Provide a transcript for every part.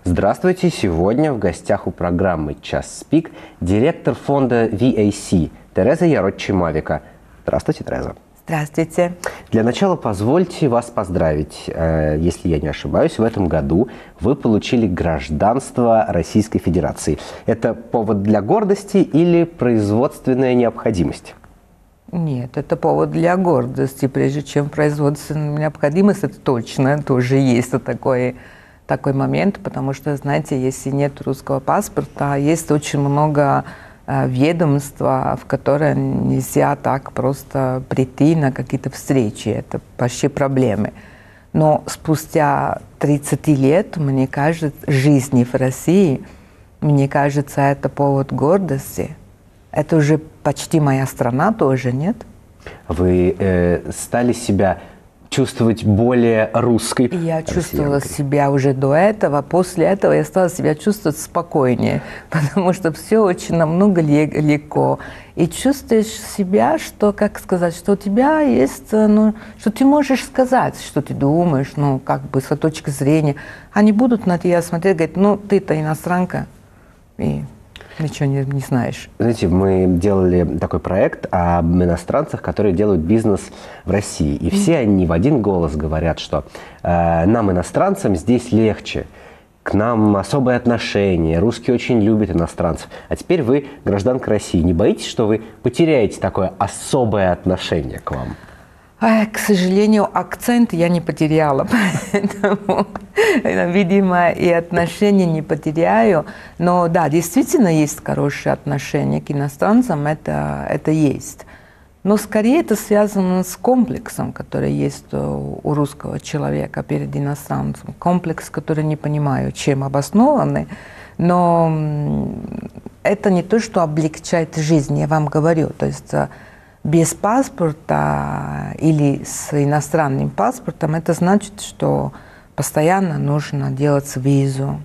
Здравствуйте! Сегодня в гостях у программы «Час пик» директор фонда VAC Тереза Ярочи-Мавика. Здравствуйте, Тереза. Здравствуйте. Для начала позвольте вас поздравить. Если я не ошибаюсь, в этом году вы получили гражданство Российской Федерации. Это повод для гордости или производственная необходимость? Нет, это повод для гордости. Прежде чем производственная необходимость, это точно тоже есть такой момент, потому что, знаете, если нет русского паспорта, есть очень много ведомств, в которые нельзя так просто прийти на какие-то встречи. Это почти проблемы. Но спустя 30 лет, мне кажется, жизни в России, мне кажется, это повод гордости. Это уже почти моя страна тоже, нет? Вы стали себя чувствовать более русской? Я чувствовала себя уже до этого. После этого я стала себя чувствовать спокойнее, потому что все очень намного легко. И чувствуешь себя, что, как сказать, что у тебя есть, что ты можешь сказать, что ты думаешь, как бы с точки зрения. Они будут на тебя смотреть, говорят, ты-то иностранка, и ничего не знаешь. Знаете, мы делали такой проект об иностранцах, которые делают бизнес в России. И все они в один голос говорят, что нам, иностранцам, здесь легче. К нам особое отношение. Русские очень любят иностранцев. А теперь вы гражданка России. Не боитесь, что вы потеряете такое особое отношение к вам? К сожалению, акцент я не потеряла, поэтому, видимо, и отношения не потеряю. Но да, действительно есть хорошие отношения к иностранцам, это есть. Но скорее это связано с комплексом, который есть у русского человека перед иностранцем. Комплекс, который не понимаю, чем обоснованный, но это не то, что облегчает жизнь, я вам говорю. То есть без паспорта или с иностранным паспортом, это значит, что постоянно нужно делать визу,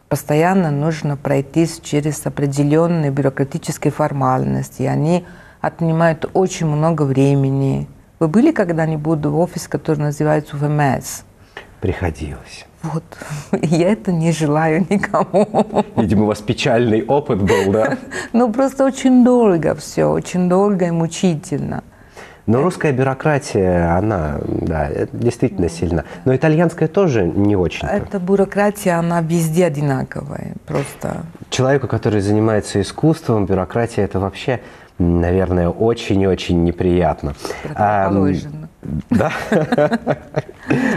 постоянно нужно пройти через определенные бюрократические формальности. Они отнимают очень много времени. Вы были когда-нибудь в офисе, который называется ВМС? Приходилось. Вот. Я это не желаю никому. Видимо, у вас печальный опыт был, да? Просто очень долго все, очень долго и мучительно. Но русская бюрократия, она, да, действительно сильна. Но итальянская тоже не очень. Эта бюрократия, она везде одинаковая, просто. Человеку, который занимается искусством, бюрократия – это вообще, наверное, очень-очень неприятно. Противоположно. Да.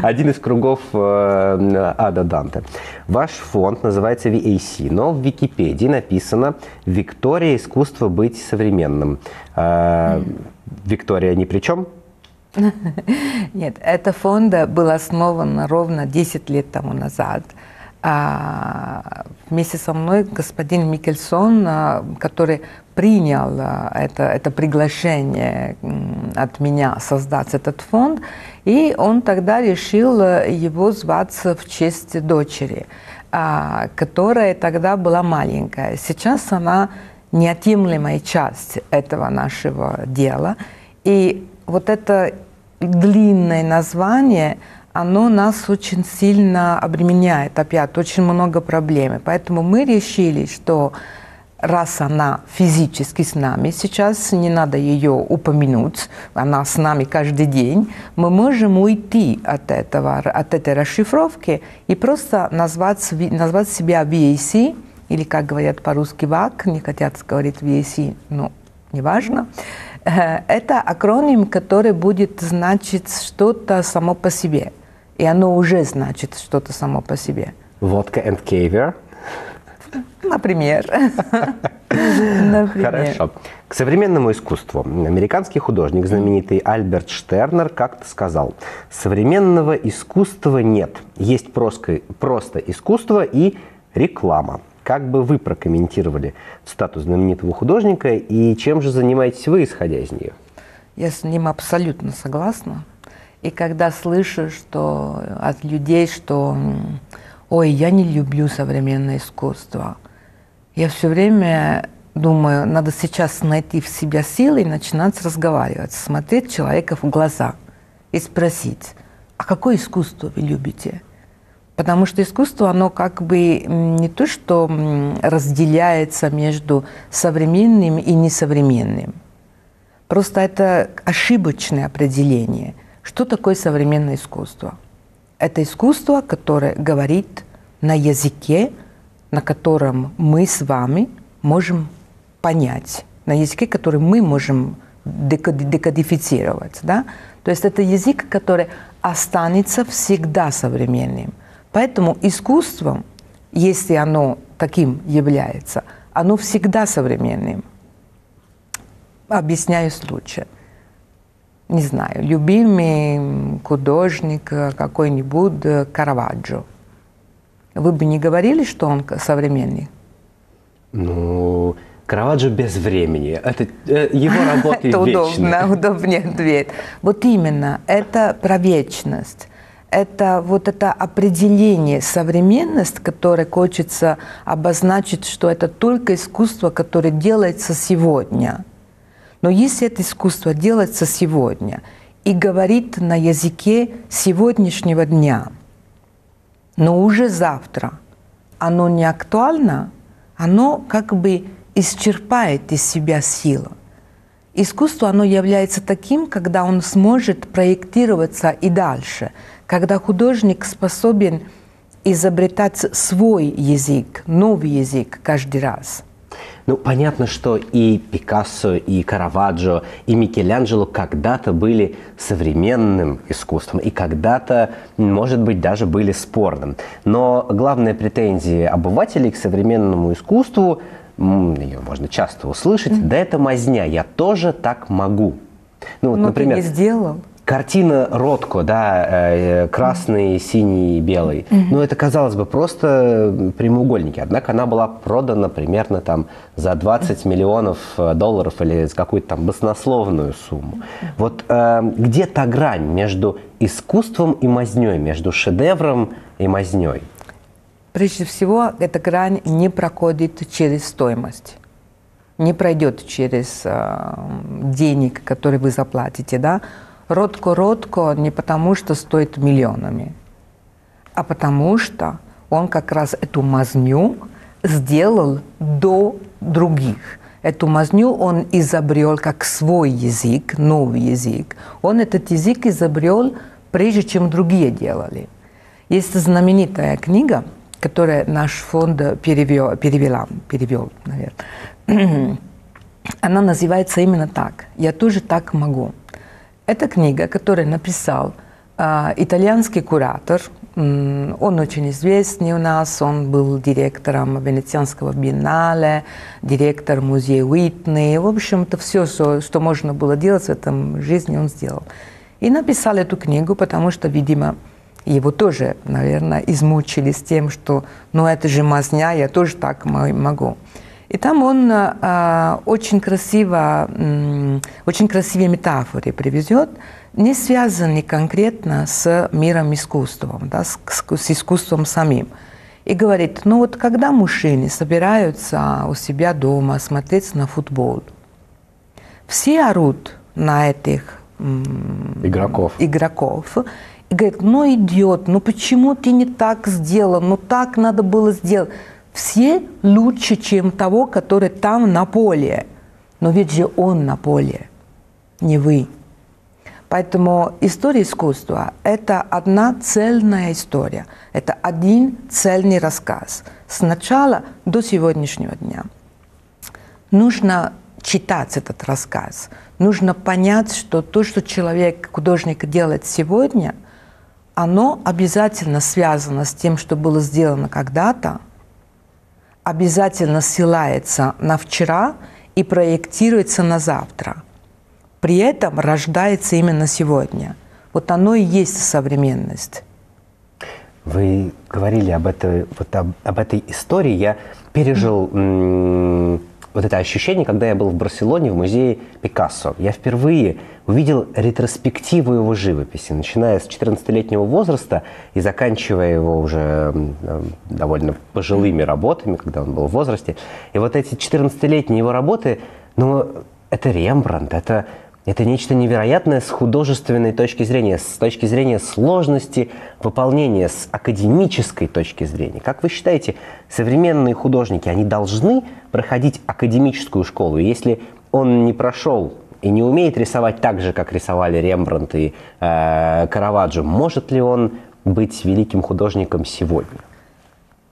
Один из кругов ада Данте. Ваш фонд называется VAC, но в Википедии написано «Виктория. Искусство быть современным». Виктория ни при чем? Нет, этот фонд был основан ровно 10 лет тому назад. Вместе со мной господин Микельсон, который принял это приглашение от меня создать этот фонд, и он тогда решил его звать в честь дочери, которая тогда была маленькая. Сейчас она неотъемлемая часть этого нашего дела. И вот это длинное название, оно нас очень сильно обременяет, опять очень много проблем. Поэтому мы решили, что раз она физически с нами, сейчас не надо ее упомянуть, она с нами каждый день, мы можем уйти от этой расшифровки и просто назвать себя VAC, или, как говорят по-русски, ВАК, не хотят говорить VAC, неважно. Это акроним, который будет значить что-то само по себе. И оно уже значит что-то само по себе. Водка and caviar? Например. Хорошо. К современному искусству. Американский художник, знаменитый Альберт Штернер, как-то сказал: современного искусства нет. Есть просто искусство и реклама. Как бы вы прокомментировали статус знаменитого художника и чем же занимаетесь вы, исходя из нее? Я с ним абсолютно согласна. И когда слышу от людей, что «Ой, я не люблю современное искусство», я все время думаю, надо сейчас найти в себе силы и начинать разговаривать, смотреть человека в глаза и спросить, а какое искусство вы любите? Потому что искусство, оно как бы не то, что разделяется между современным и несовременным. Просто это ошибочное определение. Что такое современное искусство? Это искусство, которое говорит на языке, на котором мы с вами можем понять, на языке, который мы можем декодифицировать. Да? То есть это язык, который останется всегда современным. Поэтому искусством, если оно таким является, оно всегда современным. Объясняю случай. Не знаю, любимый художник какой-нибудь Караваджо. Вы бы не говорили, что он современный? Ну, Караваджо без времени. Это его работы вечные. Это удобнее ответ. Вот именно, это про вечность. Это вот это определение современность, которое хочется обозначить, что это только искусство, которое делается сегодня. Но если это искусство делается сегодня и говорит на языке сегодняшнего дня, но уже завтра оно не актуально, оно как бы исчерпает из себя силу. Искусство, оно является таким, когда он сможет проектироваться и дальше, когда художник способен изобретать свой язык, новый язык каждый раз. Ну, понятно, что и Пикассо, и Караваджо, и Микеланджело когда-то были современным искусством, и когда-то, может быть, даже были спорным. Но главная претензия обывателей к современному искусству, ее можно часто услышать, да это мазня, я тоже так могу. Ну, вот, например, ты не сделал. Картина Ротко, да, красный, синий, белый. Ну, это, казалось бы, просто прямоугольники. Однако она была продана примерно там за 20 миллионов долларов или за какую-то там баснословную сумму. Вот где та грань между искусством и мазнёй, между шедевром и мазнёй? Прежде всего, эта грань не проходит через стоимость. Не пройдет через денег, которые вы заплатите, да? Ротко не потому, что стоит миллионами, а потому что он как раз эту мазню сделал до других. Эту мазню он изобрел как свой язык, новый язык. Он этот язык изобрел прежде, чем другие делали. Есть знаменитая книга, которую наш фонд перевел, наверное. Она называется именно так «Я тоже так могу». Это книга, которую написал итальянский куратор. Он очень известный у нас, он был директором Венецианского биеннале, директор музея Уитни. В общем-то, все, что можно было делать в этом жизни, он сделал. И написал эту книгу, потому что, видимо, его тоже, наверное, измучили с тем, что «ну это же мазня, я тоже так могу». И там он очень красивые метафоры привезет, не связанные конкретно с миром искусства, да, с искусством самим. И говорит, ну вот когда мужчины собираются у себя дома смотреть на футбол, все орут на этих игроков. И говорят, ну идиот, ну почему ты не так сделал, ну так надо было сделать. Все лучше, чем того, который там на поле. Но ведь же он на поле, не вы. Поэтому история искусства – это одна цельная история. Это один цельный рассказ. С начала до сегодняшнего дня. Нужно читать этот рассказ. Нужно понять, что то, что человек, художник делает сегодня, оно обязательно связано с тем, что было сделано когда-то, обязательно ссылается на вчера и проектируется на завтра. При этом рождается именно сегодня. Вот оно и есть современность. Вы говорили об этой истории. Я пережил вот это ощущение, когда я был в Барселоне в музее Пикассо. Я впервые увидел ретроспективу его живописи, начиная с 14-летнего возраста и заканчивая его уже довольно пожилыми работами, когда он был в возрасте. И вот эти 14-летние его работы, ну, это Рембрандт, это нечто невероятное с художественной точки зрения, с точки зрения сложности выполнения, с академической точки зрения. Как вы считаете, современные художники, они должны проходить академическую школу? Если он не прошел и не умеет рисовать так же, как рисовали Рембрандт и Караваджо, может ли он быть великим художником сегодня?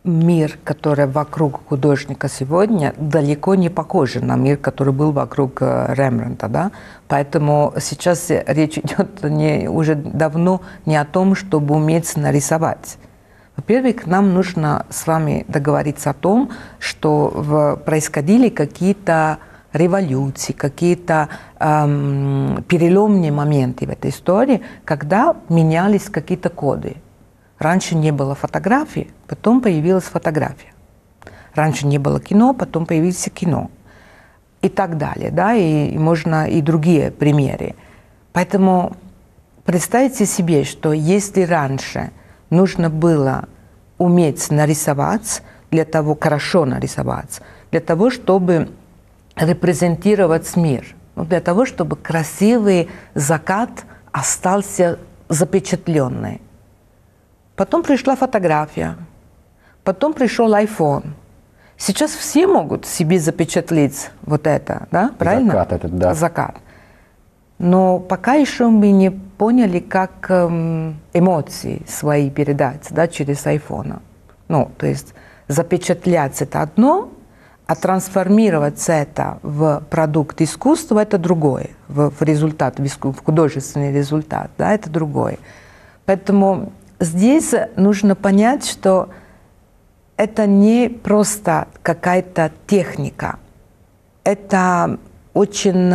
Мир, который вокруг художника сегодня, далеко не похож на мир, который был вокруг Рембрандта, да? Поэтому сейчас речь идет уже давно не о том, чтобы уметь нарисовать. Во-первых, нам нужно с вами договориться о том, что происходили какие-то революции, какие-то переломные моменты в этой истории, когда менялись какие-то коды. Раньше не было фотографии, потом появилась фотография. Раньше не было кино, потом появилось кино. И так далее, да, и можно и другие примеры. Поэтому представьте себе, что если раньше нужно было уметь нарисовать, хорошо нарисовать, для того, чтобы репрезентировать мир, для того, чтобы красивый закат остался запечатленный. Потом пришла фотография, потом пришел iPhone. Сейчас все могут себе запечатлеть вот это, да, правильно? Закат этот, да. Закат. Но пока еще мы не поняли, как эмоции свои передать, да, через iPhone. Ну, то есть запечатлять это одно, а трансформировать это в продукт искусства – это другое, в результат, в художественный результат, да, это другое. Поэтому здесь нужно понять, что это не просто какая-то техника. Это очень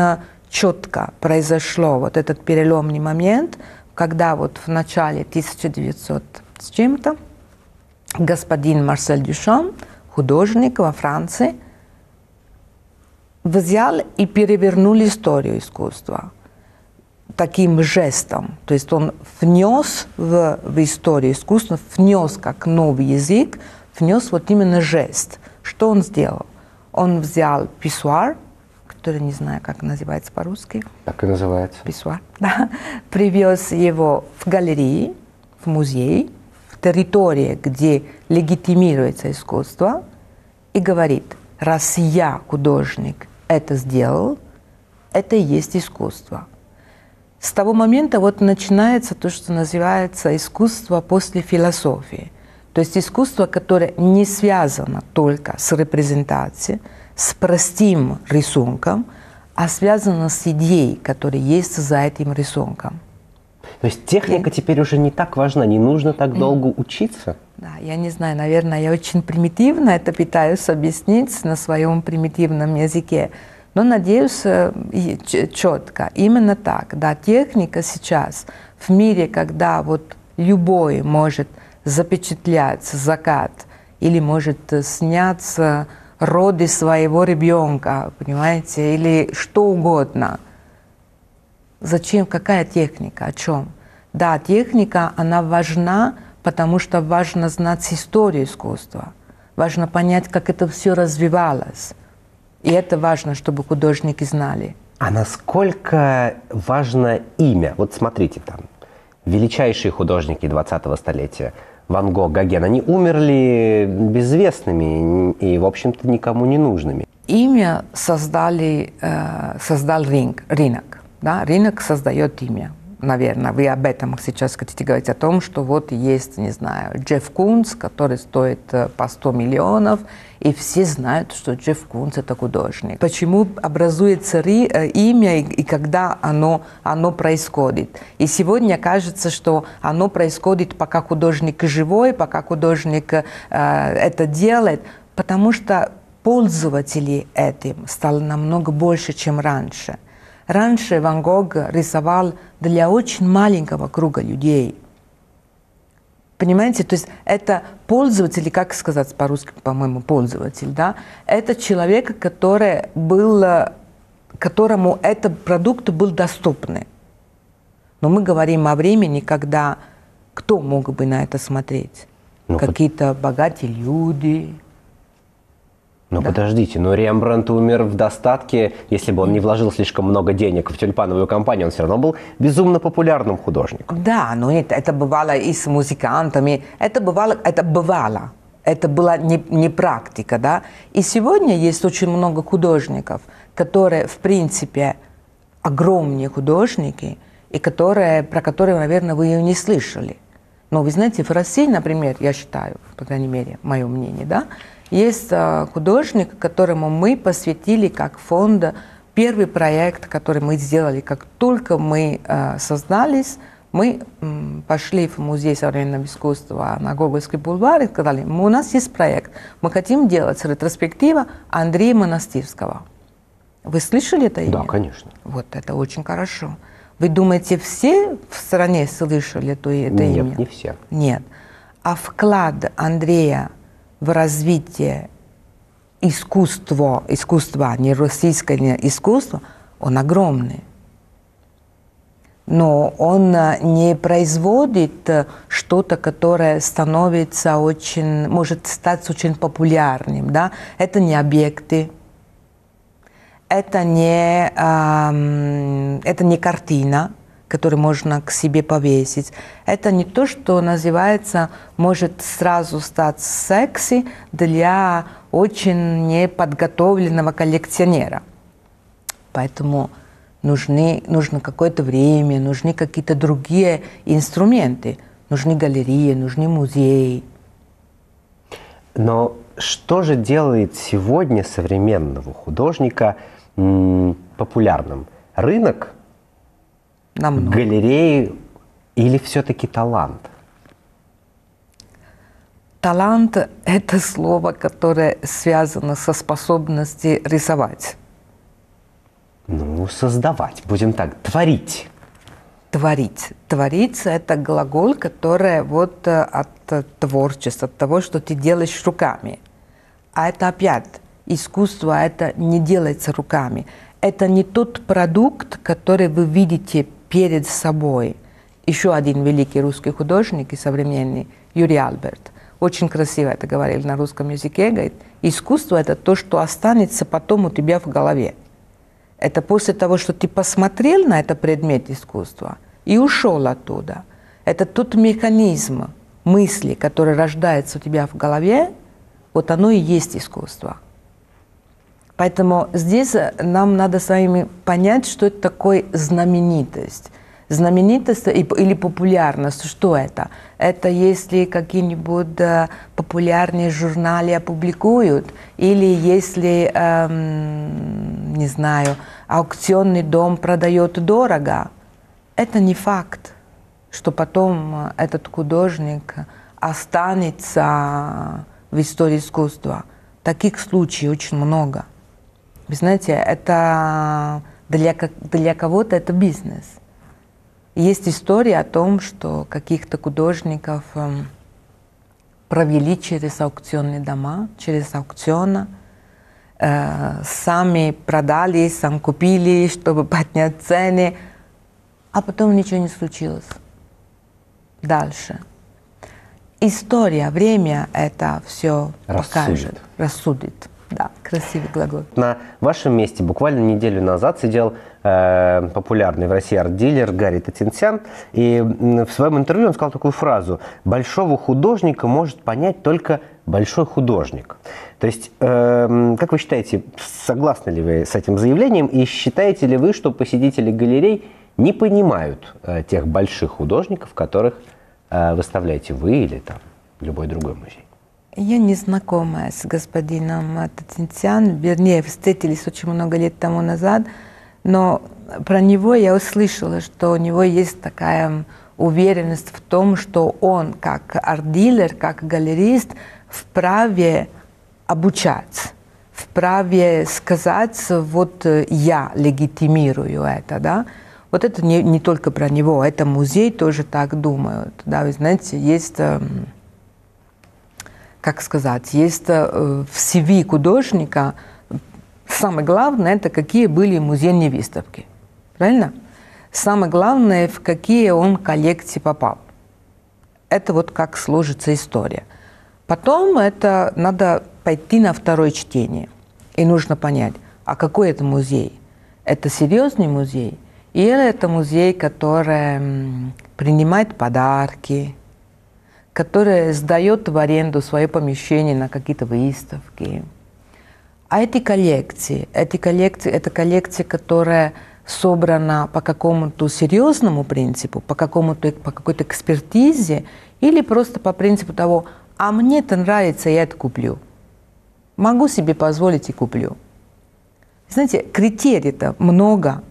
четко произошло вот этот переломный момент, когда вот в начале 1900 с чем-то господин Марсель Дюшан, художник во Франции, взял и перевернул историю искусства таким жестом. То есть он внес в историю искусства, внес как новый язык, внес вот именно жест. Что он сделал? Он взял писсуар, который не знаю, как называется по-русски. Так и называется. Писсуар, да. Привез его в галереи, в музей, в территорию, где легитимируется искусство, и говорит: раз я, художник, это сделал, это и есть искусство. С того момента вот начинается то, что называется искусство после философии. То есть искусство, которое не связано только с репрезентацией, с простым рисунком, а связано с идеей, которая есть за этим рисунком. То есть техника теперь уже не так важна, не нужно так долго учиться? Да, я не знаю, наверное, я очень примитивно это пытаюсь объяснить на своем примитивном языке. Но надеюсь, четко, именно так. Да, техника сейчас в мире, когда вот любой может запечатлять закат или может снять роды своего ребенка, понимаете, или что угодно. Зачем? Какая техника? О чем? Да, техника, она важна, потому что важно знать историю искусства. Важно понять, как это все развивалось. И это важно, чтобы художники знали. А насколько важно имя? Вот смотрите, там, величайшие художники 20-го столетия, Ван Гог, Гоген, они умерли безвестными и, в общем-то, никому не нужными. Имя создал рынок. Да? Рынок создает имя. Наверное, вы об этом сейчас хотите говорить, о том, что вот есть, не знаю, Джефф Кунс, который стоит по 100 миллионов, и все знают, что Джефф Кунс – это художник. Почему образуется имя и когда оно происходит? И сегодня кажется, что оно происходит, пока художник живой, пока художник это делает, потому что пользователей этим стало намного больше, чем раньше. Раньше Ван Гог рисовал для очень маленького круга людей. Понимаете, то есть это пользователь, как сказать по-русски, по-моему, пользователь, да, это человек, которому этот продукт был доступный. Но мы говорим о времени, когда кто мог бы на это смотреть? Какие-то богатые люди. Но подождите, но Рембрандт умер в достатке, если бы он не вложил слишком много денег в тюльпановую компанию, он все равно был безумно популярным художником. Да, но это бывало и с музыкантами, это бывало. Это была не практика, да. И сегодня есть очень много художников, которые, в принципе, огромные художники, и про которые, наверное, вы и не слышали. Но вы знаете, в России, например, я считаю, по крайней мере, мое мнение, да, есть художник, которому мы посвятили как фонд первый проект, который мы сделали. Как только мы создались, мы пошли в Музей современного искусства на Гоголевский бульвар и сказали, у нас есть проект, мы хотим делать ретроспектива Андрея Монастырского. Вы слышали это имя? Да, конечно. Вот это очень хорошо. Вы думаете, все в стране слышали это имя? Нет, не все. Нет. А вклад Андрея в развитие искусства, не российское искусство, он огромный. Но он не производит что-то, которое становится может стать очень популярным. Да? Это не объекты, это не картина, который можно к себе повесить. Это не то, что называется, может сразу стать секси для очень неподготовленного коллекционера. Поэтому нужно какое-то время, нужны какие-то другие инструменты. Нужны галереи, нужны музеи. Но что же делает сегодня современного художника популярным? Рынок? Галереи или все-таки талант? Талант – это слово, которое связано со способностью рисовать. Ну, создавать, будем так, творить. Творить. Творить – это глагол, который вот от творчества, от того, что ты делаешь руками. А это опять искусство, это не делается руками. Это не тот продукт, который вы видите перед собой. Еще один великий русский художник и современный Юрий Альберт очень красиво это говорил на русском языке. Говорит, искусство – это то, что останется потом у тебя в голове. Это после того, что ты посмотрел на этот предмет искусства и ушел оттуда. Это тот механизм мысли, который рождается у тебя в голове, вот оно и есть искусство. Поэтому здесь нам надо с вами понять, что это такое знаменитость. Знаменитость или популярность, что это? Это если какие-нибудь популярные журналы опубликуют, или если, не знаю, аукционный дом продает дорого. Это не факт, что потом этот художник останется в истории искусства. Таких случаев очень много. Вы знаете, это для кого-то это бизнес. Есть история о том, что каких-то художников провели через аукционные дома, через аукционы, сами продали, сами купили, чтобы поднять цены, а потом ничего не случилось. Дальше. История, время это все покажет, рассудит. Да, красивый глагол. На вашем месте буквально неделю назад сидел популярный в России арт-дилер Гарри Татинсян, и в своем интервью он сказал такую фразу: «Большого художника может понять только большой художник». То есть, как вы считаете, согласны ли вы с этим заявлением, и считаете ли вы, что посетители галерей не понимают тех больших художников, которых выставляете вы или там любой другой музей? Я не знакома с господином Татинсян, вернее, встретились очень много лет тому назад, но про него я услышала, что у него есть такая уверенность в том, что он, как арт-дилер, как галерист, вправе обучать, вправе сказать, вот я легитимирую это, да. Вот это не только про него, это музей тоже так думают. Да, вы знаете, есть, как сказать, есть в CV художника самое главное, это какие были музейные выставки. Правильно? Самое главное, в какие он коллекции попал. Это вот как сложится история. Потом это надо пойти на второе чтение. И нужно понять, а какой это музей? Это серьезный музей? Или это музей, который принимает подарки, который сдает в аренду свое помещение на какие-то выставки? А эти коллекции, это коллекции, которая собрана по какому-то серьезному принципу, по какой-то экспертизе, или просто по принципу того, а мне это нравится, я это куплю. Могу себе позволить и куплю. Знаете, критерий-то много,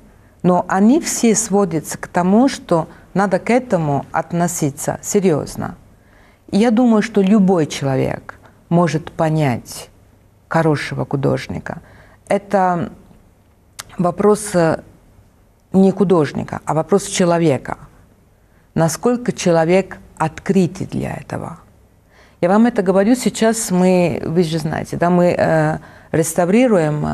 но они все сводятся к тому, что надо к этому относиться серьезно. И я думаю, что любой человек может понять хорошего художника. Это вопрос не художника, а вопрос человека. Насколько человек открытый для этого. Я вам это говорю сейчас, вы же знаете, да, мы реставрируем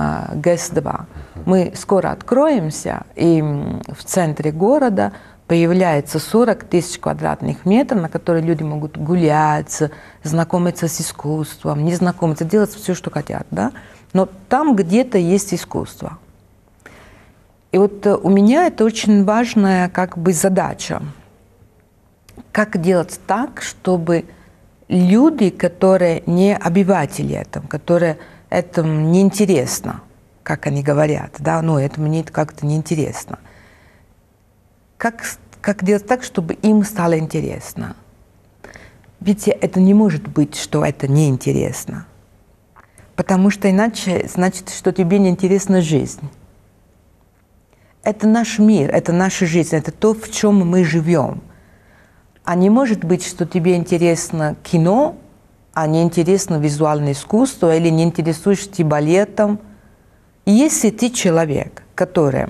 ГЭС-2. Мы скоро откроемся, и в центре города появляется 40 тысяч квадратных метров, на которые люди могут гулять, знакомиться с искусством, не знакомиться, делать все, что хотят. Да? Но там где-то есть искусство. И вот у меня это очень важная как бы задача. Как делать так, чтобы люди, которые не обыватели этого, которые этому неинтересно, как они говорят, да, ну, это мне как-то неинтересно. Как делать так, чтобы им стало интересно? Ведь это не может быть, что это неинтересно. Потому что иначе значит, что тебе неинтересна жизнь. Это наш мир, это наша жизнь, это то, в чем мы живем. А не может быть, что тебе интересно кино, а не интересно визуальное искусство, или не интересуешься балетом. И если ты человек, который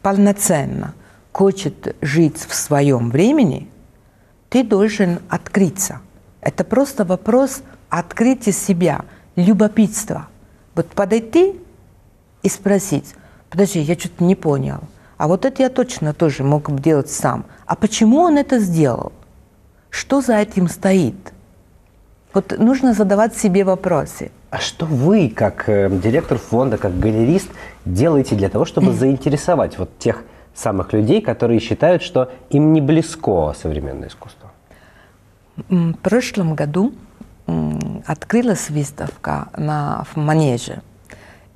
полноценно хочет жить в своем времени, ты должен открыться. Это просто вопрос открытия себя, любопытства. Вот подойти и спросить: подожди, я что-то не понял. А вот это я точно тоже мог бы делать сам. А почему он это сделал? Что за этим стоит? Вот нужно задавать себе вопросы. А что вы, как директор фонда, как галерист, делаете для того, чтобы заинтересовать вот тех самых людей, которые считают, что им не близко современное искусство? В прошлом году открылась выставка в Манеже.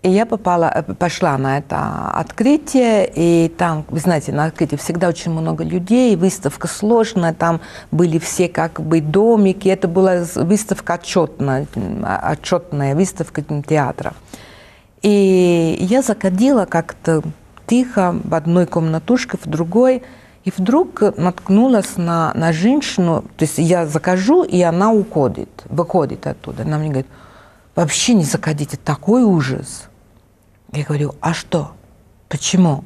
И я пошла на это открытие, и там, вы знаете, на открытии всегда очень много людей, выставка сложная, там были все как бы домики, это была выставка отчетная выставка театра. И я заходила как-то тихо в одной комнатушке, в другой, и вдруг наткнулась на женщину, то есть я захожу, и она выходит оттуда. Она мне говорит: вообще не заходите, такой ужас. Я говорю: а что? Почему?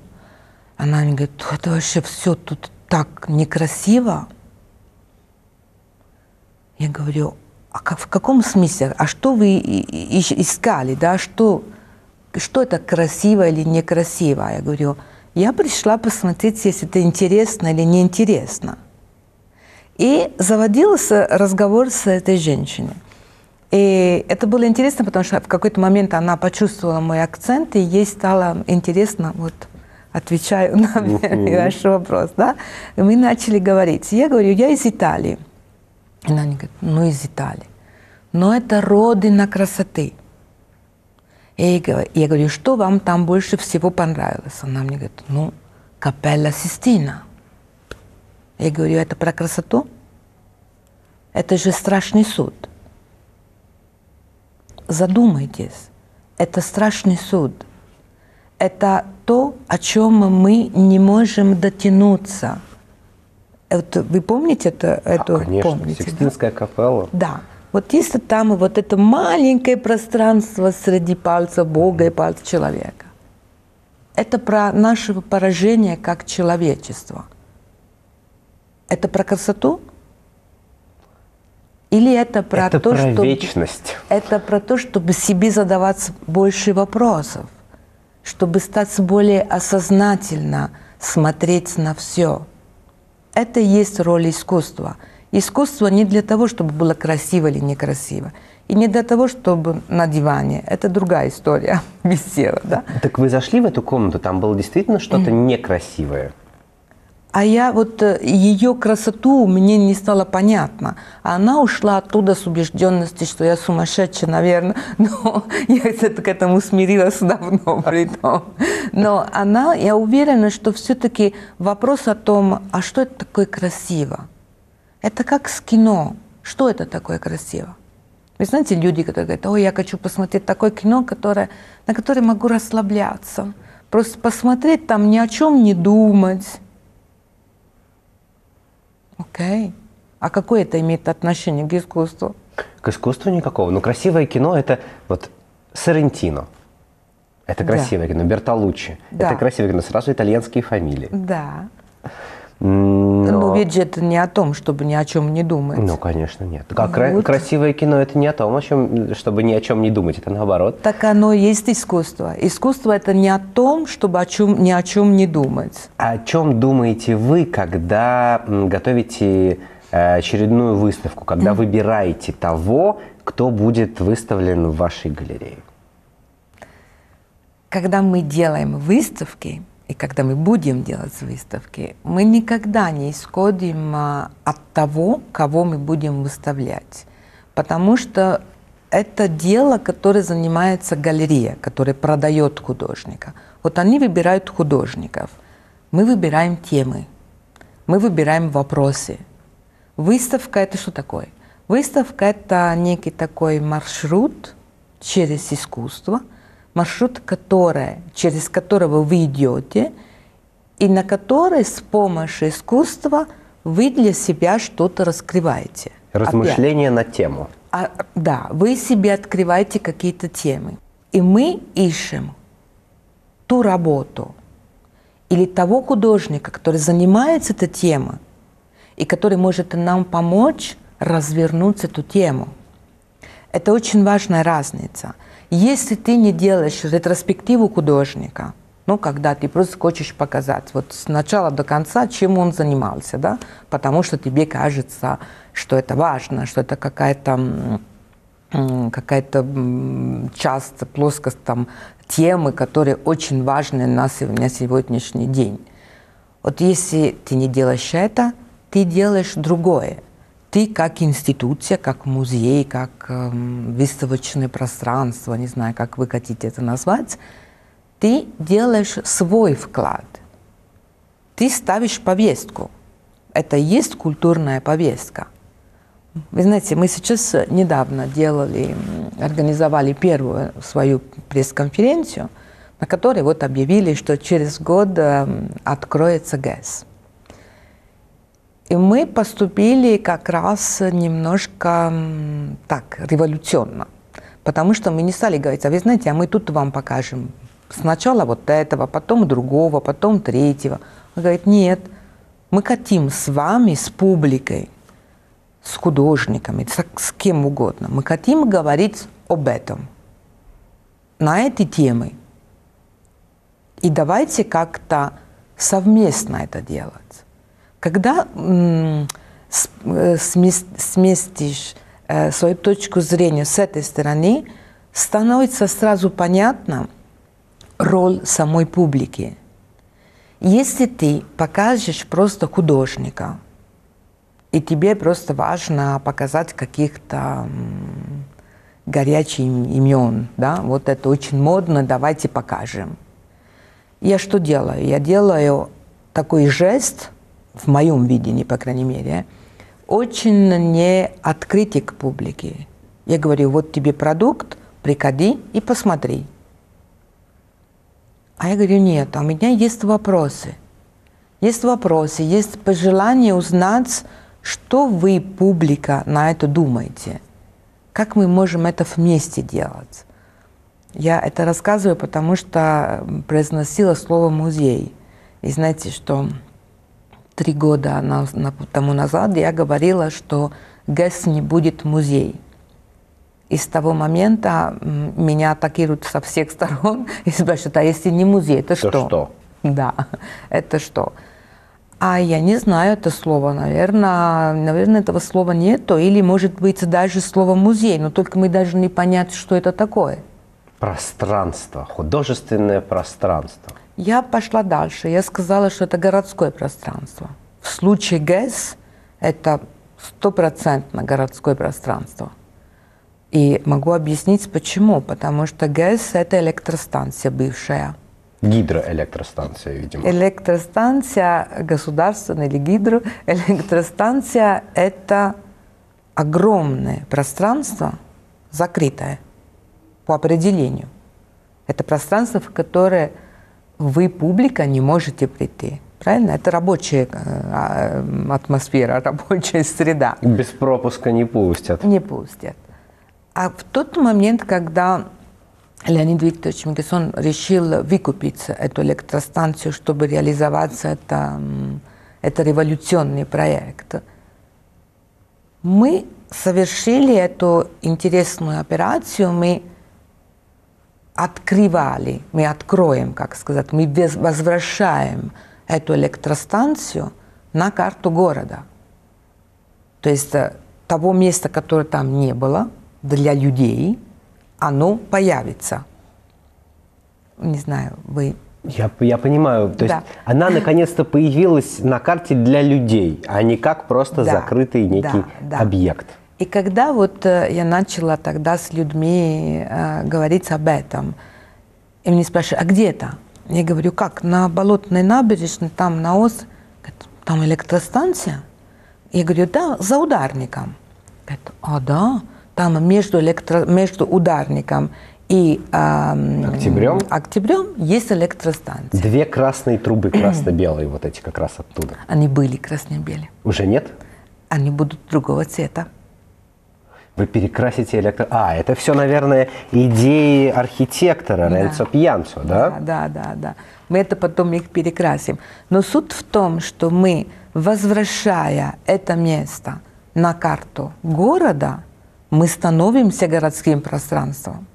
Она мне говорит: это вообще все тут так некрасиво. Я говорю: а в каком смысле? А что вы искали? Да? Что это красиво или некрасиво? Я говорю: я пришла посмотреть, если это интересно или неинтересно. И заводился разговор с этой женщиной. И это было интересно, потому что в какой-то момент она почувствовала мой акцент, и ей стало интересно, вот отвечаю на ваш вопрос, да? И мы начали говорить. Я говорю: я из Италии. И она мне говорит: ну, из Италии. Но это родина красоты. И я говорю: что вам там больше всего понравилось? Она мне говорит: ну, Капелла Систина. Я говорю: это про красоту? Это же страшный суд. Задумайтесь, это страшный суд. Это то, о чем мы не можем дотянуться. Это, вы помните эту? Конечно, помните, Сикстинская капелла. Да. Вот если там вот это маленькое пространство среди пальцев Бога и пальцев человека. Это про наше поражение как человечество. Это про красоту? Или это про это то, про чтобы... вечность. Это про то, чтобы себе задавать больше вопросов, чтобы стать более осознательно смотреть на все. Это и есть роль искусства. Искусство не для того, чтобы было красиво или некрасиво. И не для того, чтобы на диване. Это другая история висела, да? Так вы зашли в эту комнату, там было действительно что-то некрасивое? А я вот ее красоту мне не стало понятно. Она ушла оттуда с убежденностью, что я сумасшедшая, наверное. Но я к этому смирилась давно при том. Но я уверена, что все-таки вопрос о том, а что это такое красиво? Это как с кино. Что это такое красиво? Вы знаете, люди, которые говорят, ой, я хочу посмотреть такое кино, на которое могу расслабляться. Просто посмотреть там, ни о чем не думать. Окей. А какое это имеет отношение к искусству? К искусству никакого. Но красивое кино – это вот Соррентино. Это красивое кино. Бертолуччи. Да. Это красивое кино. Сразу итальянские фамилии. Да. Но... Но ведь же это не о том, чтобы ни о чем не думать. Ну, конечно, нет. А красивое кино – это не о том, чтобы ни о чем не думать. Это наоборот. Так оно и есть искусство. Искусство – это не о том, чтобы ни о чем не думать. А о чем думаете вы, когда готовите очередную выставку, когда выбираете того, кто будет выставлен в вашей галерее? Когда мы делаем выставки, и когда мы будем делать выставки, мы никогда не исходим от того, кого мы будем выставлять. Потому что это дело, которое занимается галерея, которая продает художника. Вот они выбирают художников. Мы выбираем темы, мы выбираем вопросы. Выставка – это что такое? Выставка – это некий такой маршрут через искусство, маршрут, через которого вы идете, и на который с помощью искусства вы для себя что-то раскрываете. Размышления на тему. Да, вы себе открываете какие-то темы. И мы ищем ту работу или того художника, который занимается этой темой, и который может нам помочь развернуть эту тему. Это очень важная разница. Если ты не делаешь ретроспективу художника, когда ты просто хочешь показать вот с начала до конца, чем он занимался, да, потому что тебе кажется, что это важно, что это какая-то часть, плоскость там, темы, которые очень важны на сегодняшний день. Вот если ты не делаешь это, ты делаешь другое. Ты как институция, как музей, как выставочное пространство, не знаю, как вы хотите это назвать, ты делаешь свой вклад. Ты ставишь повестку. Это и есть культурная повестка. Вы знаете, мы сейчас недавно организовали первую свою пресс-конференцию, на которой вот объявили, что через год откроется ГЭС. И мы поступили как раз немножко так, революционно. Потому что мы не стали говорить, а вы знаете, а мы тут вам покажем сначала вот этого, потом другого, потом третьего. Он говорит, нет, мы хотим с вами, с публикой, с художниками, с кем угодно, мы хотим говорить об этом, на эти темы. И давайте как-то совместно это делать. Когда сместишь свою точку зрения с этой стороны, становится сразу понятна роль самой публики. Если ты покажешь просто художника, и тебе просто важно показать каких-то горячих имен, да, вот это очень модно, давайте покажем. Я что делаю? Я делаю такой жест, в моем видении, по крайней мере, очень не открытый к публике. Я говорю, вот тебе продукт, приходи и посмотри. А я говорю, нет, у меня есть вопросы. Есть вопросы, есть пожелание узнать, что вы, публика, на это думаете. Как мы можем это вместе делать. Я это рассказываю, потому что произносила слово «музей». И знаете, что 3 года тому назад я говорила, что ГЭС не будет музей. И с того момента меня атакируют со всех сторон и спрашивают, а если не музей, это что? что? Да, это что? А я не знаю это слово, наверное, этого слова нету, или, может быть, даже слово «музей», но только мы даже не понять, что это такое. Пространство, художественное пространство. Я пошла дальше, я сказала, что это городское пространство. В случае ГЭС это 100% городское пространство. И могу объяснить, почему. Потому что ГЭС – это электростанция бывшая. Гидроэлектростанция, видимо. Электростанция государственная или гидроэлектростанция – это огромное пространство, закрытое по определению. Это пространство, в которое вы, публика, не можете прийти. Правильно? Это рабочая атмосфера, рабочая среда. Без пропуска не пустят. Не пустят. А в тот момент, когда Леонид Викторович Микельсон решил выкупить эту электростанцию, чтобы реализоваться это революционный проект, мы совершили эту интересную операцию, мы открывали, мы откроем, как сказать, мы возвращаем эту электростанцию на карту города. То есть того места, которое там не было, для людей, оно появится. Не знаю, вы... Я понимаю. То есть она наконец-то появилась на карте для людей, а не как просто закрытый некий объект. И когда вот я начала тогда с людьми говорить об этом, и мне спрашивают, а где это? Я говорю, как, на Болотной набережной, там на ос, там электростанция? Я говорю, да, за Ударником. Говорят, а да, там между Ударником и Октябрем есть электростанция. 2 красные трубы, красно-белые, вот эти как раз оттуда. Они были красно-белые. Уже нет? Они будут другого цвета. Вы перекрасите это все, наверное, идеи архитектора Ренцо Пьянцо, да? Да. Мы это потом их перекрасим. Но суть в том, что мы, возвращая это место на карту города, мы становимся городским пространством.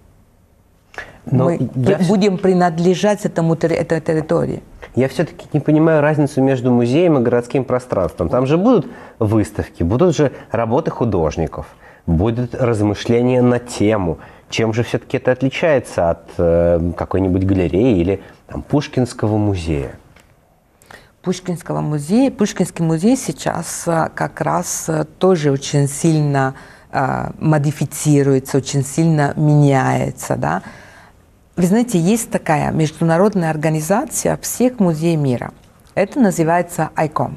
Но мы будем принадлежать этой территории. Я все-таки не понимаю разницу между музеем и городским пространством. Там же будут выставки, будут же работы художников, будет размышления на тему. Чем же все-таки это отличается от какой-нибудь галереи или там, Пушкинского музея? Пушкинский музей сейчас как раз тоже очень сильно модифицируется, очень сильно меняется. Да? Вы знаете, есть такая международная организация всех музеев мира. Это называется ICOM.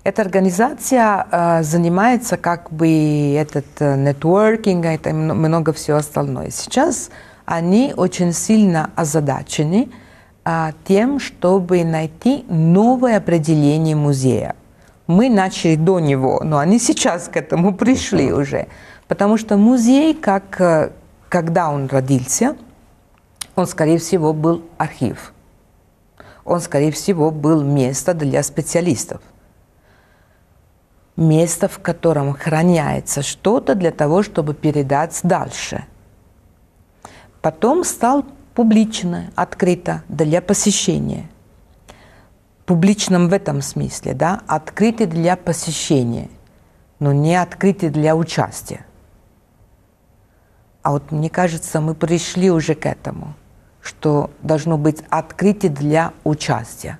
Эта организация занимается как бы нетворкингом, это много всего остального. Сейчас они очень сильно озадачены тем, чтобы найти новое определение музея. Мы начали до него, но они сейчас к этому пришли уже. Потому что музей, когда он родился, он, скорее всего, был архив. Он, скорее всего, был место для специалистов. Место, в котором храняется что-то для того, чтобы передать дальше. Потом стал публично, открыто для посещения. Публичном в этом смысле, да, открытый для посещения, но не открытый для участия. А вот мне кажется, мы пришли уже к этому, что должно быть открытый для участия.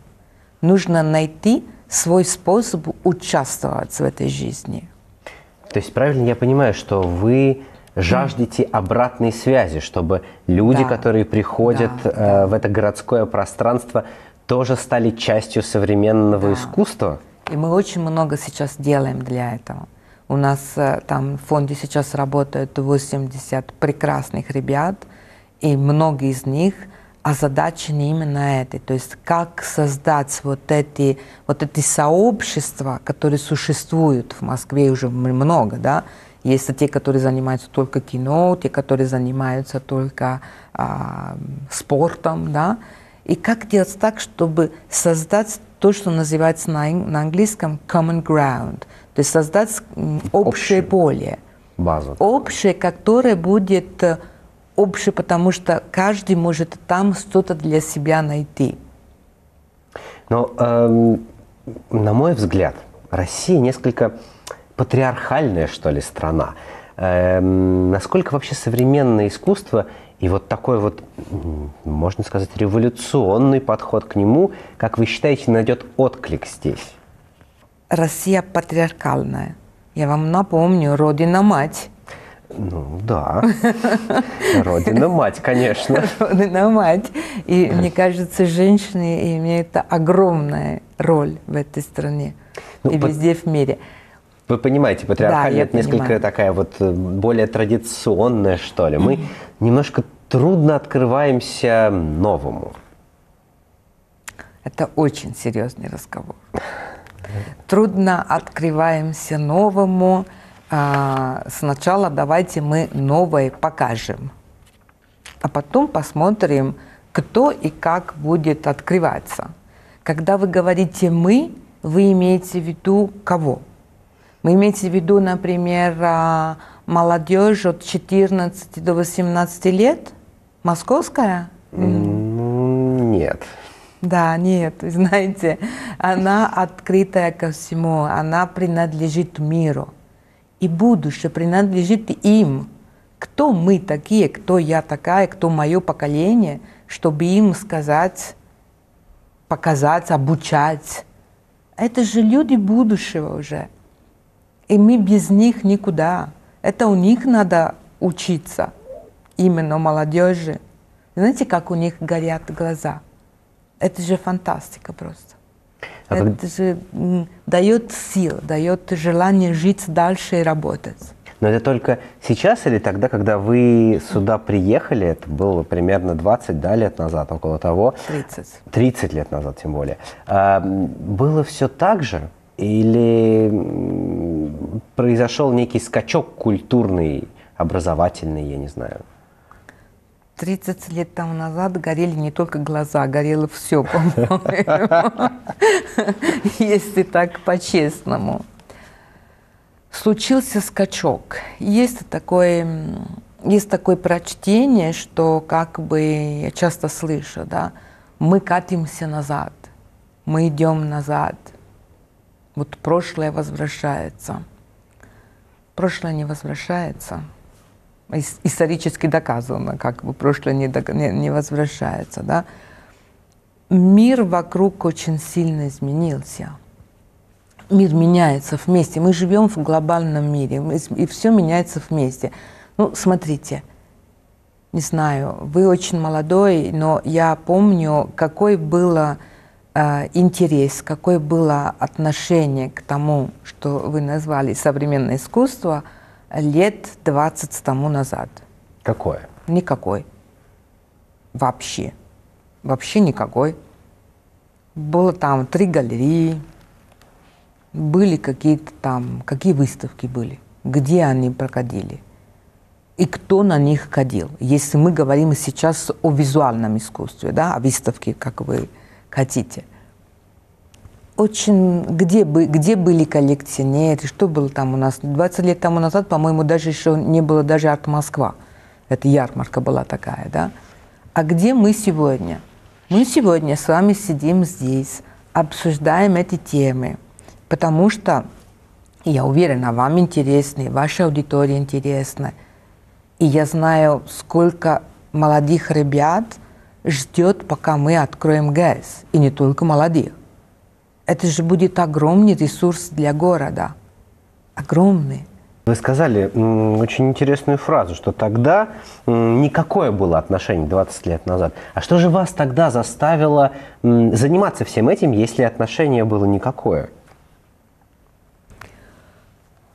Нужно найти свой способ участвовать в этой жизни. То есть правильно я понимаю, что вы жаждете обратной связи, чтобы люди, которые приходят в это городское пространство, тоже стали частью современного искусства? И мы очень много сейчас делаем для этого. У нас там в фонде сейчас работают 80 прекрасных ребят, и многие из них озадачены именно этой. То есть как создать вот эти сообщества, которые существуют в Москве уже много, да, Есть те, которые занимаются только кино, те, которые занимаются только спортом, да. И как делать так, чтобы создать то, что называется на английском common ground, то есть создать общее поле. Базу. Общее, которое будет общее, потому что каждый может там что-то для себя найти. Но, на мой взгляд, Россия несколько патриархальная, что ли, страна. Насколько вообще современное искусство и вот такой вот, можно сказать, революционный подход к нему, как вы считаете, найдет отклик здесь? Россия патриархальная. Я вам напомню, Родина-мать. Ну да, Родина-мать, конечно. Родина-мать. И мне кажется, женщины имеют огромную роль в этой стране и везде в мире. Вы понимаете, патриархальная, да, это несколько такая вот более традиционная, что ли. Мы немножко трудно открываемся новому. Это очень серьезный разговор. Трудно открываемся новому. Сначала давайте мы новое покажем, а потом посмотрим, кто и как будет открываться. Когда вы говорите «мы», вы имеете в виду кого? Вы имеете в виду, например, молодежь от 14 до 18 лет? Московская? Нет. Да, нет, знаете, она открытая ко всему, она принадлежит миру. И будущее принадлежит им. Кто мы такие, кто я такая, кто мое поколение, чтобы им сказать, показать, обучать. Это же люди будущего уже. И мы без них никуда. Это у них надо учиться, именно молодежи. Знаете, как у них горят глаза? Это же фантастика просто. Это же дает сил, дает желание жить дальше и работать. Но это только сейчас или тогда, когда вы сюда приехали, это было примерно 20 лет назад, около того? 30. 30 лет назад, тем более. Было все так же? Или произошел некий скачок культурный, образовательный, я не знаю? 30 лет тому назад горели не только глаза, горело все, по-моему. Если так по-честному. Случился скачок. Есть такое прочтение, что как бы я часто слышу, да, мы катимся назад, мы идем назад. Вот прошлое возвращается. Прошлое не возвращается. Исторически доказано, как бы прошлое не возвращается. Да? Мир вокруг очень сильно изменился. Мир меняется вместе. Мы живем в глобальном мире, и все меняется вместе. Ну, смотрите, не знаю, вы очень молодой, но я помню, какой был интерес, какое было отношение к тому, что вы назвали современное искусство, лет 20 тому назад. Какое? Никакой. Вообще. Вообще никакой. Было там 3 галереи, были какие-то там, какие выставки были, где они проходили и кто на них ходил. Если мы говорим сейчас о визуальном искусстве, да, о выставке, как вы хотите. Очень, где были коллекционеры, что было там у нас? 20 лет тому назад, по-моему, даже еще не было даже арт-Москва. Это ярмарка была такая, да? А где мы сегодня? Мы сегодня с вами сидим здесь, обсуждаем эти темы, потому что, я уверена, вам интересны, ваша аудитория интересна. И я знаю, сколько молодых ребят ждет, пока мы откроем ГЭС, и не только молодых. Это же будет огромный ресурс для города. Огромный. Вы сказали очень интересную фразу, что тогда никакое было отношение 20 лет назад. А что же вас тогда заставило заниматься всем этим, если отношение было никакое?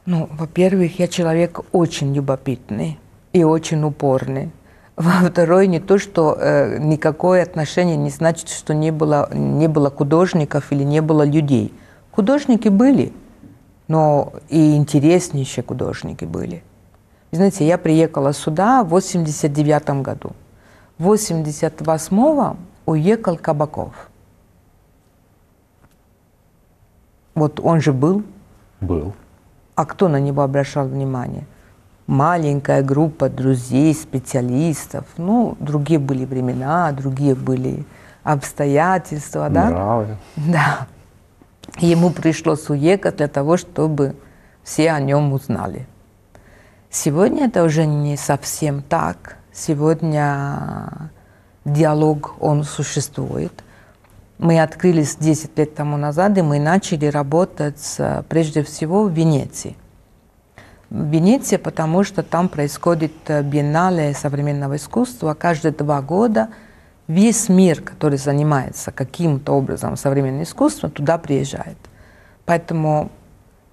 Ну, во-первых, я человек очень любопытный и очень упорный. Во-вторых, не то, что никакое отношение не значит, что не было художников или не было людей. Художники были, но и интереснейшие художники были. Вы знаете, я приехала сюда в 1989 году. В 1988 уехал Кабаков. Вот он же был. Был. А кто на него обращал внимание? Маленькая группа друзей, специалистов. Ну, другие были времена, другие были обстоятельства, да? Нравы. Да. Ему пришлось уехать для того, чтобы все о нем узнали. Сегодня это уже не совсем так. Сегодня диалог, он существует. Мы открылись 10 лет тому назад, и мы начали работать прежде всего в Венеции. В Венеции, потому что там происходит биеннале современного искусства. Каждые 2 года весь мир, который занимается каким-то образом современным искусством, туда приезжает. Поэтому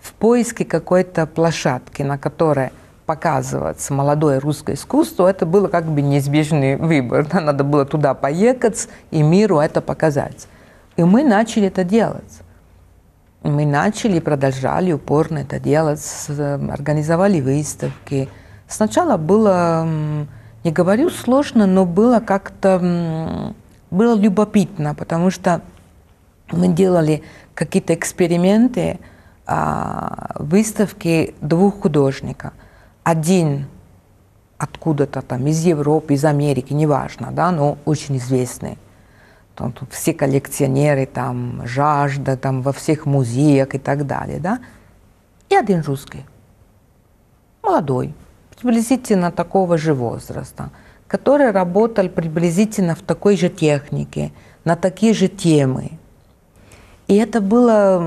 в поиске какой-то площадки, на которой показывается молодое русское искусство, это было как бы неизбежный выбор. Надо было туда поехать и миру это показать. И мы начали это делать. Мы начали и продолжали упорно это делать, организовали выставки. Сначала было, не говорю сложно, но было как-то, было любопытно, потому что мы делали какие-то эксперименты, выставки 2 художников. Один откуда-то там из Европы, из Америки, неважно, да, но очень известный. Там, тут все коллекционеры, там, «Жажда», там, во всех музеях и так далее, да. И один русский, молодой, приблизительно такого же возраста, который работал приблизительно в такой же технике, на такие же темы. И это было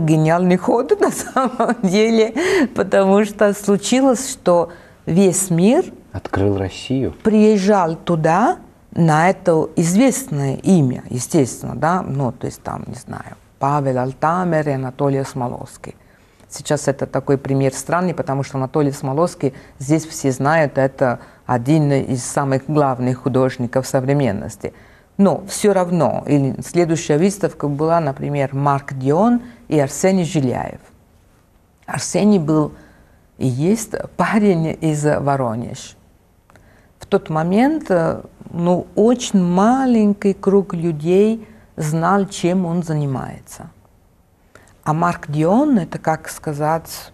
гениальный ход на самом деле, потому что случилось, что весь мир Открыл Россию. Приезжал туда на это известное имя, естественно, да, ну, то есть там, не знаю, Павел Алтамер и Анатолий Смоловский. Сейчас это такой пример странный, потому что Анатолий Смоловский, здесь все знают, это один из самых главных художников современности. Но все равно, или следующая выставка была, например, Марк Дион и Арсений Жиляев. Арсений был и есть парень из Воронежа. В тот момент, ну, очень маленький круг людей знал, чем он занимается. А Марк Дион, это, как сказать,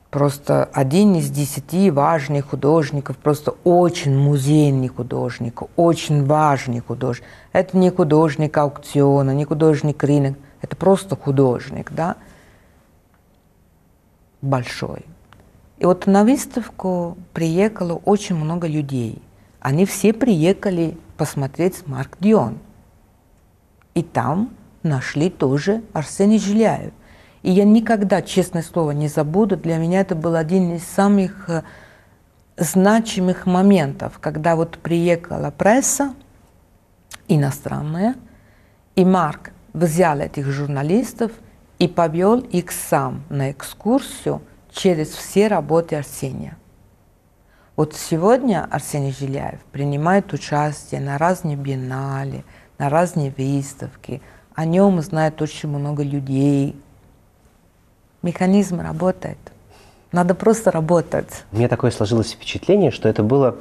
просто один из 10 важных художников, просто очень музейный художник, очень важный художник. Это не художник аукциона, не художник рынка, это просто художник, да, большой. И вот на выставку приехало очень много людей. Они все приехали посмотреть Марк Дион. И там нашли тоже Арсений Жиляев. И я никогда, честное слово, не забуду, для меня это был один из самых значимых моментов, когда вот приехала пресса иностранная, и Марк взял этих журналистов и повел их сам на экскурсию через все работы Арсения. Вот сегодня Арсений Жиляев принимает участие на разные биеннале, на разные выставки, о нем знает очень много людей. Механизм работает. Надо просто работать. У меня такое сложилось впечатление, что это было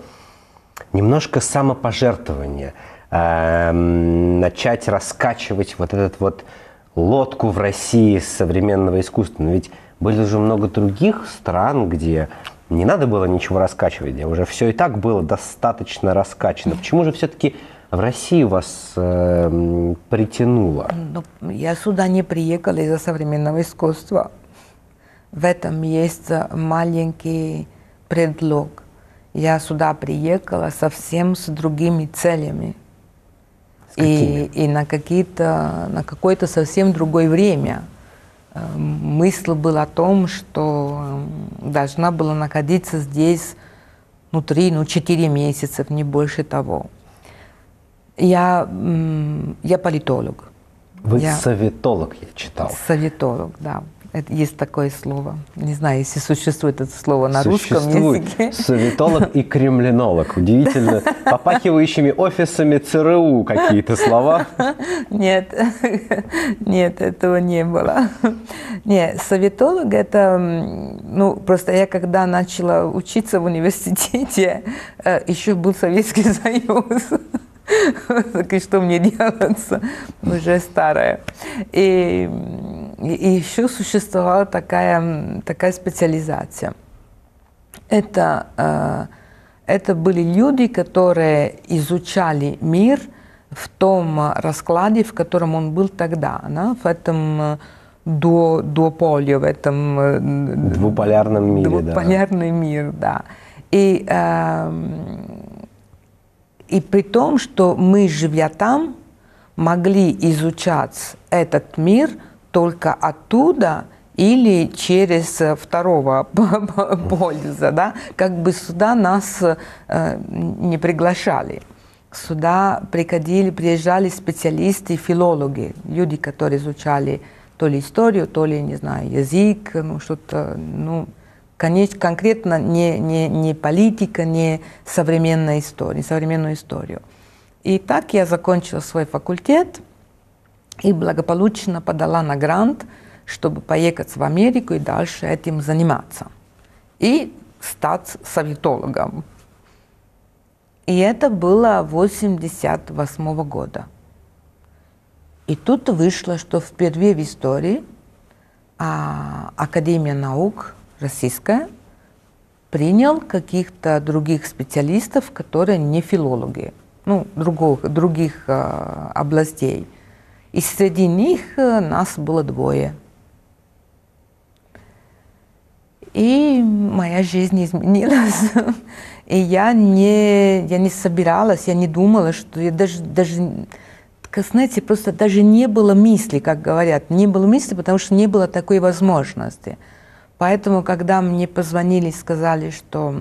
немножко самопожертвование. Начать раскачивать вот этот вот лодку в России современного искусства. Но ведь были же много других стран, где не надо было ничего раскачивать, где уже все и так было достаточно раскачано. Почему же все-таки в Россию вас притянуло? Ну, я сюда не приехала из-за современного искусства. В этом есть маленький предлог. Я сюда приехала совсем с другими целями. И на какое-то совсем другое время. Мысль была о том, что должна была находиться здесь 3-4 месяца, не больше того. Я политолог. Вы советолог, я читал. Советолог, да. Есть такое слово. Не знаю, если существует это слово на русском языке. Советолог и кремлинолог. Удивительно. Попахивающими офисами ЦРУ какие-то слова. Нет, нет, этого не было. Нет, советолог это, ну, просто я когда начала учиться в университете, еще был Советский Союз. Так и что мне делаться? Уже старая. И еще существовала такая специализация. Это были люди, которые изучали мир в том раскладе, в котором он был тогда, да? В этом дуополе, в этом двуполярном мире. Двуполярный мир, да. И при том, что мы, живя там, могли изучать этот мир только оттуда или через второго полюса, да? Как бы сюда нас не приглашали. Сюда приезжали специалисты, филологи, люди, которые изучали то ли историю, то ли, не знаю, язык, ну что-то, ну, конкретно не политика, не современная история, современную историю. И так я закончила свой факультет и благополучно подала на грант, чтобы поехать в Америку и дальше этим заниматься. И стать советологом. И это было 1988 года. И тут вышло, что впервые в истории Академия наук российская принял каких-то других специалистов, которые не филологи, ну, других областей. И среди них нас было 2. И моя жизнь изменилась. И я не собиралась, я не думала, что я даже, знаете, просто даже не было мысли, как говорят, не было мысли, потому что не было такой возможности. Поэтому, когда мне позвонили и сказали, что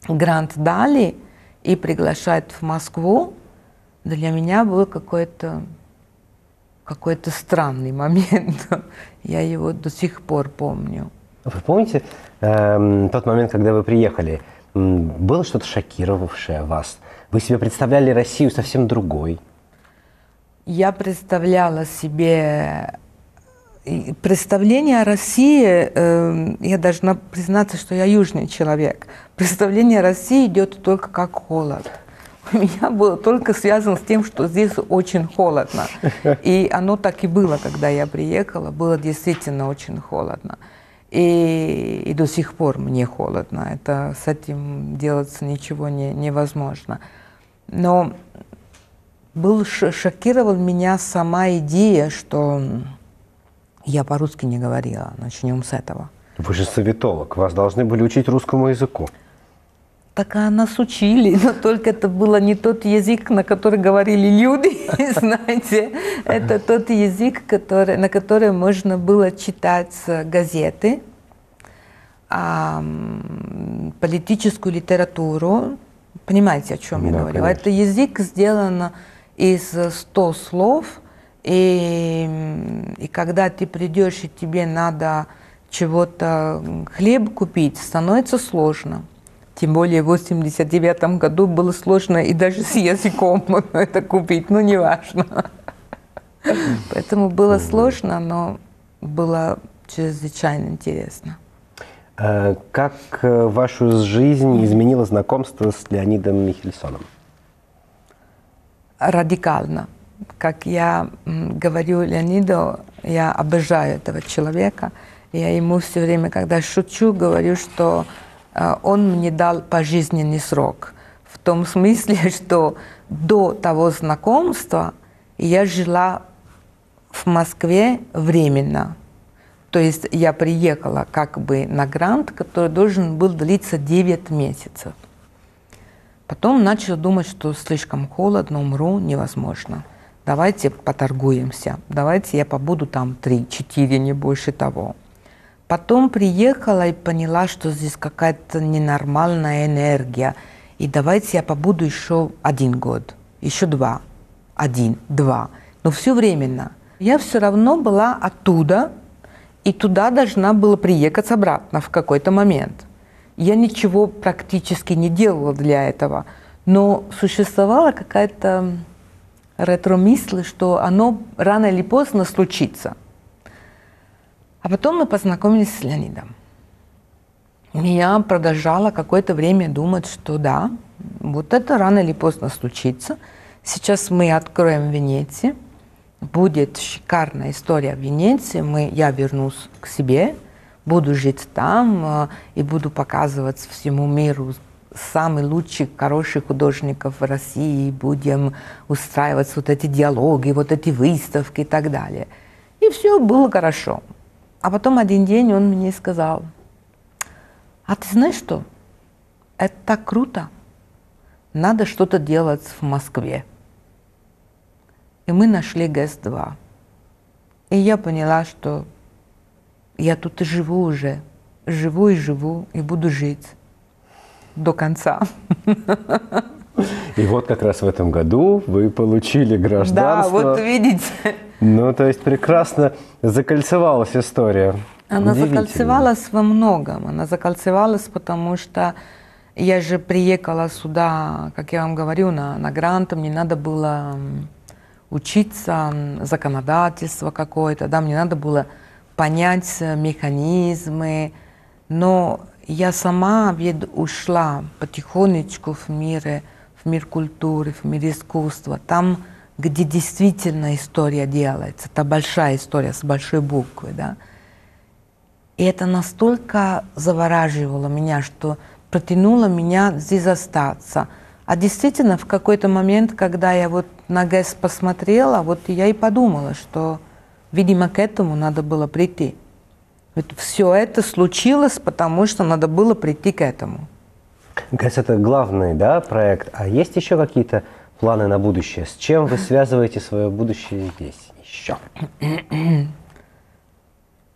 грант дали и приглашают в Москву, для меня был какой-то странный момент. Я его до сих пор помню. Вы помните тот момент, когда вы приехали? Было что-то шокировавшее вас? Вы себе представляли Россию совсем другой? Я представляла себе... Представление о России, я должна признаться, что я южный человек. Представление о России идет только как холод. У меня было только связано с тем, что здесь очень холодно. И оно так и было, когда я приехала. Было действительно очень холодно. И до сих пор мне холодно. С этим делаться ничего невозможно. Но шокировала меня сама идея, что я по-русски не говорила. Начнем с этого. Вы же советолог. Вас должны были учить русскому языку. Так нас учили, но только это был не тот язык, на который говорили люди, знаете. Это тот язык, на котором можно было читать газеты, политическую литературу. Понимаете, о чем я говорю? Конечно. Это язык сделан из 100 слов, и когда ты придешь, и тебе надо чего-то, хлеб купить, становится сложно. Тем более в 1989 году было сложно и даже с языком это купить, ну неважно. Поэтому было сложно, но было чрезвычайно интересно. Как вашу жизнь изменило знакомство с Леонидом Михельсоном? Радикально. Как я говорю Леониду, я обожаю этого человека. Я ему все время, когда шучу, говорю, что он мне дал пожизненный срок. В том смысле, что до того знакомства я жила в Москве временно. То есть я приехала как бы на грант, который должен был длиться 9 месяцев. Потом начала думать, что слишком холодно, умру, невозможно. Давайте поторгуемся, давайте я побуду там 3-4, не больше того. Потом приехала и поняла, что здесь какая-то ненормальная энергия. И давайте я побуду еще 1 год, еще 2, 1, 2. Но все временно. Я все равно была оттуда, и туда должна была приехать обратно в какой-то момент. Я ничего практически не делала для этого, но существовала какая-то ретро-мысль, что оно рано или поздно случится. А потом мы познакомились с Леонидом. Я продолжала какое-то время думать, что да, вот это рано или поздно случится. Сейчас мы откроем Венецию, будет шикарная история в Венеции, я вернусь к себе, буду жить там и буду показывать всему миру самых лучших, хороших художников в России, будем устраивать вот эти диалоги, вот эти выставки и так далее. И все было хорошо. А потом один день он мне сказал: а ты знаешь что? Это так круто. Надо что-то делать в Москве. И мы нашли ГЭС-2. И я поняла, что я тут и живу уже. Живу, и буду жить до конца. И вот как раз в этом году вы получили гражданство. Да, вот видите. Ну, то есть прекрасно закольцевалась история. Она закольцевалась во многом. Она закольцевалась, потому что я же приехала сюда, как я вам говорю, на грант. Мне надо было учиться, законодательство какое-то, да, мне надо было понять механизмы. Но я сама ведь ушла потихонечку в мир культуры, в мир искусства. Там, где действительно история делается, это большая история с большой буквы, да. И это настолько завораживало меня, что протянуло меня здесь остаться. А действительно, в какой-то момент, когда я вот на ГЭС посмотрела, вот я и подумала, что, видимо, к этому надо было прийти. Вот все это случилось, потому что надо было прийти к этому. ГЭС – это главный, да, проект. А есть еще какие-то планы на будущее? С чем вы связываете свое будущее здесь еще?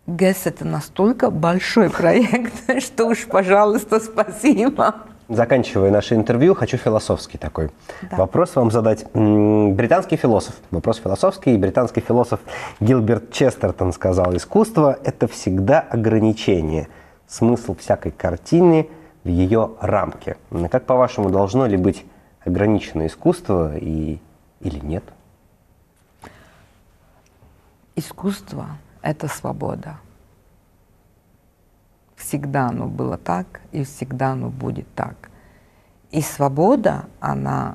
ГЭС – это настолько большой проект, что уж, пожалуйста, спасибо. Заканчивая наше интервью, хочу философский такой вопрос вам задать. Британский философ, вопрос философский, британский философ Гилберт Честертон сказал: искусство – это всегда ограничение, смысл всякой картины в ее рамке. Как, по-вашему, должно ли быть ограничено искусство или нет? Искусство – это свобода. Всегда оно было так, и всегда оно будет так. И свобода, она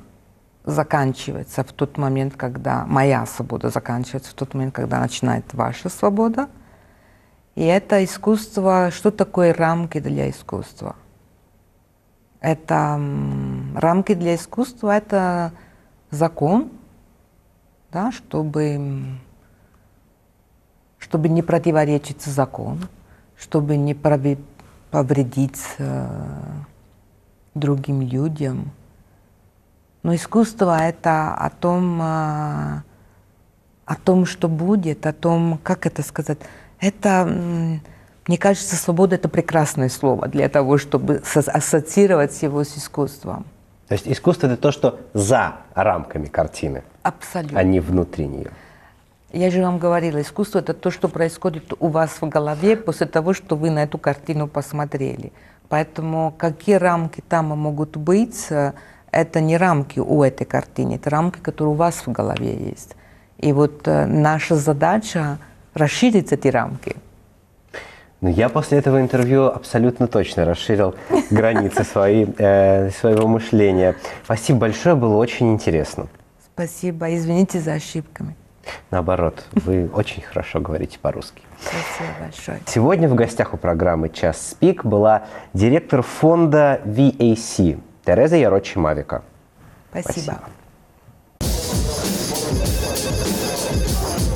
заканчивается в тот момент, когда моя свобода заканчивается, в тот момент, когда начинает ваша свобода. И это искусство, что такое рамки для искусства? Это рамки для искусства, это закон, да, чтобы не противоречить закону, чтобы не повредить другим людям. Но искусство – это о том, что будет, о том, как это сказать. Это, мне кажется, свобода – это прекрасное слово для того, чтобы ассоциировать его с искусством. То есть искусство – это то, что за рамками картины, абсолютно, а не внутри нее. Я же вам говорила, искусство – это то, что происходит у вас в голове после того, что вы на эту картину посмотрели. Поэтому какие рамки там могут быть, это не рамки у этой картины, это рамки, которые у вас в голове есть. И вот наша задача – расширить эти рамки. Ну, я после этого интервью абсолютно точно расширил границы своего мышления. Спасибо большое, было очень интересно. Спасибо, извините за ошибками. Наоборот, вы очень хорошо говорите по-русски. Спасибо большое. Сегодня в гостях у программы «Час Пик» была директор фонда VAC Тереза Ярочи-Мавика. Спасибо. Спасибо.